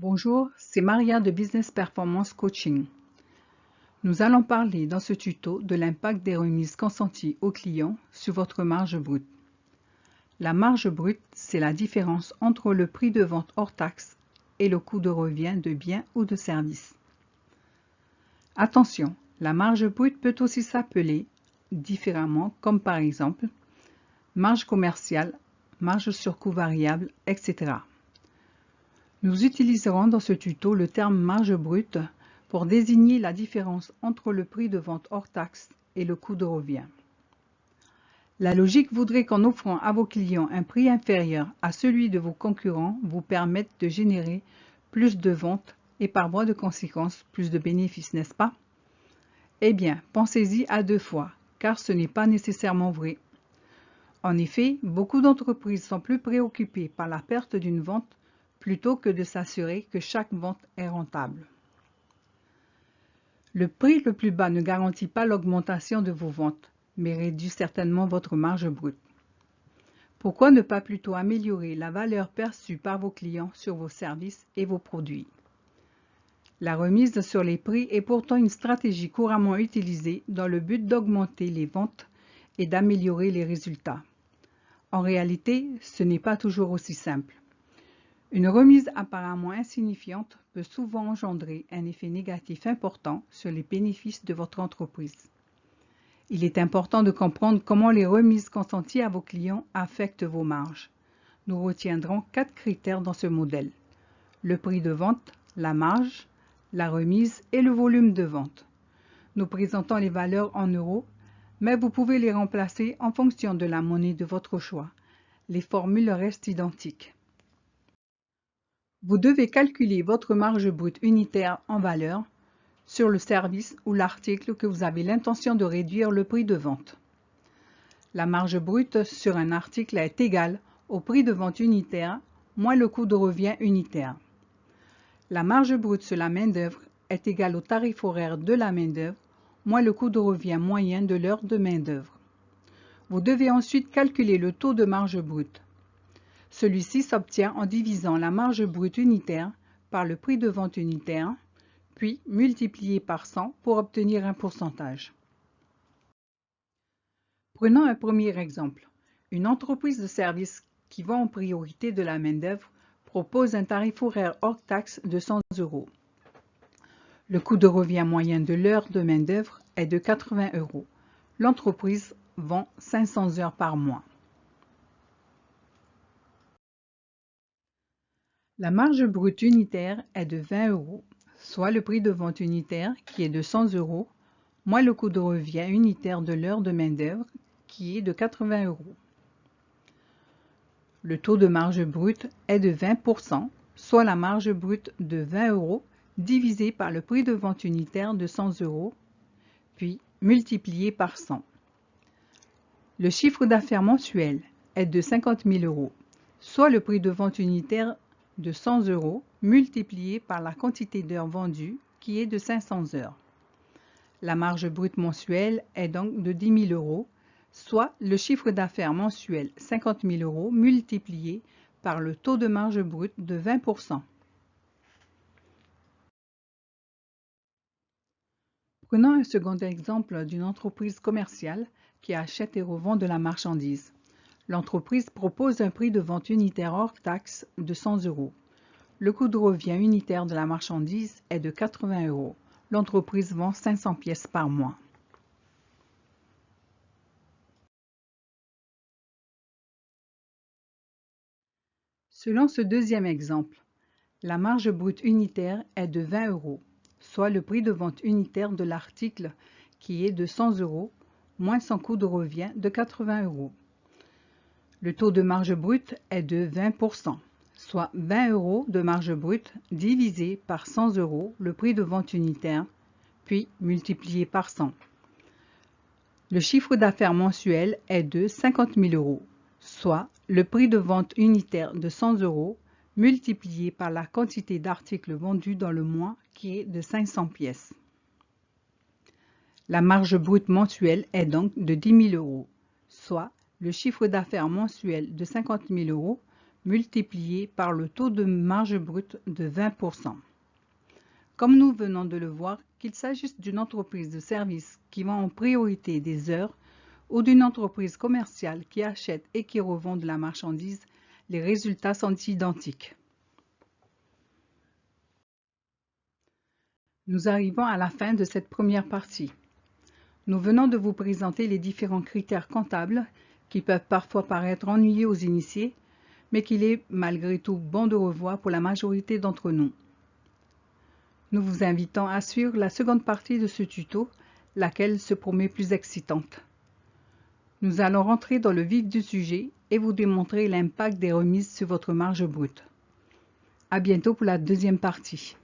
Bonjour, c'est Maria de Business Performance Coaching. Nous allons parler dans ce tuto de l'impact des remises consenties aux clients sur votre marge brute. La marge brute, c'est la différence entre le prix de vente hors taxe et le coût de revient de biens ou de services. Attention, la marge brute peut aussi s'appeler différemment, comme par exemple marge commerciale, marge sur coût variable, etc. Nous utiliserons dans ce tuto le terme marge brute pour désigner la différence entre le prix de vente hors taxe et le coût de revient. La logique voudrait qu'en offrant à vos clients un prix inférieur à celui de vos concurrents vous permette de générer plus de ventes et par voie de conséquence plus de bénéfices, n'est-ce pas? Eh bien, pensez-y à deux fois, car ce n'est pas nécessairement vrai. En effet, beaucoup d'entreprises sont plus préoccupées par la perte d'une vente plutôt que de s'assurer que chaque vente est rentable. Le prix le plus bas ne garantit pas l'augmentation de vos ventes, mais réduit certainement votre marge brute. Pourquoi ne pas plutôt améliorer la valeur perçue par vos clients sur vos services et vos produits? La remise sur les prix est pourtant une stratégie couramment utilisée dans le but d'augmenter les ventes et d'améliorer les résultats. En réalité, ce n'est pas toujours aussi simple. Une remise apparemment insignifiante peut souvent engendrer un effet négatif important sur les bénéfices de votre entreprise. Il est important de comprendre comment les remises consenties à vos clients affectent vos marges. Nous retiendrons 4 critères dans ce modèle: le prix de vente, la marge, la remise et le volume de vente. Nous présentons les valeurs en euros, mais vous pouvez les remplacer en fonction de la monnaie de votre choix. Les formules restent identiques. Vous devez calculer votre marge brute unitaire en valeur sur le service ou l'article que vous avez l'intention de réduire le prix de vente. La marge brute sur un article est égale au prix de vente unitaire moins le coût de revient unitaire. La marge brute sur la main-d'œuvre est égale au tarif horaire de la main-d'œuvre moins le coût de revient moyen de l'heure de main-d'œuvre. Vous devez ensuite calculer le taux de marge brute. Celui-ci s'obtient en divisant la marge brute unitaire par le prix de vente unitaire, puis multiplié par 100 pour obtenir un pourcentage. Prenons un premier exemple. Une entreprise de services qui vend en priorité de la main-d'œuvre propose un tarif horaire hors taxe de 100 €. Le coût de revient moyen de l'heure de main-d'œuvre est de 80 €. L'entreprise vend 500 heures par mois. La marge brute unitaire est de 20 €, soit le prix de vente unitaire qui est de 100 € moins le coût de revient unitaire de l'heure de main-d'œuvre qui est de 80 €. Le taux de marge brute est de 20%, soit la marge brute de 20 € divisé par le prix de vente unitaire de 100 €, puis multiplié par 100. Le chiffre d'affaires mensuel est de 50 000 €, soit le prix de vente unitaire de 100 € multiplié par la quantité d'heures vendues qui est de 500 heures. La marge brute mensuelle est donc de 10 000 €, soit le chiffre d'affaires mensuel 50 000 € multiplié par le taux de marge brute de 20%. Prenons un second exemple d'une entreprise commerciale qui achète et revend de la marchandise. L'entreprise propose un prix de vente unitaire hors taxe de 100 €. Le coût de revient unitaire de la marchandise est de 80 €. L'entreprise vend 500 pièces par mois. Selon ce deuxième exemple, la marge brute unitaire est de 20 €, soit le prix de vente unitaire de l'article qui est de 100 € moins son coût de revient de 80 €. Le taux de marge brute est de 20%, soit 20 € de marge brute divisé par 100 € le prix de vente unitaire, puis multiplié par 100. Le chiffre d'affaires mensuel est de 50 000 €, soit le prix de vente unitaire de 100 € multiplié par la quantité d'articles vendus dans le mois qui est de 500 pièces. La marge brute mensuelle est donc de 10 000 €, soit le chiffre d'affaires mensuel de 50 000 € multiplié par le taux de marge brute de 20%. Comme nous venons de le voir, qu'il s'agisse d'une entreprise de service qui vend en priorité des heures ou d'une entreprise commerciale qui achète et qui revend de la marchandise, les résultats sont identiques. Nous arrivons à la fin de cette première partie. Nous venons de vous présenter les différents critères comptables qui peuvent parfois paraître ennuyeux aux initiés, mais qu'il est malgré tout bon de revoir pour la majorité d'entre nous. Nous vous invitons à suivre la seconde partie de ce tuto, laquelle se promet plus excitante. Nous allons rentrer dans le vif du sujet et vous démontrer l'impact des remises sur votre marge brute. À bientôt pour la deuxième partie.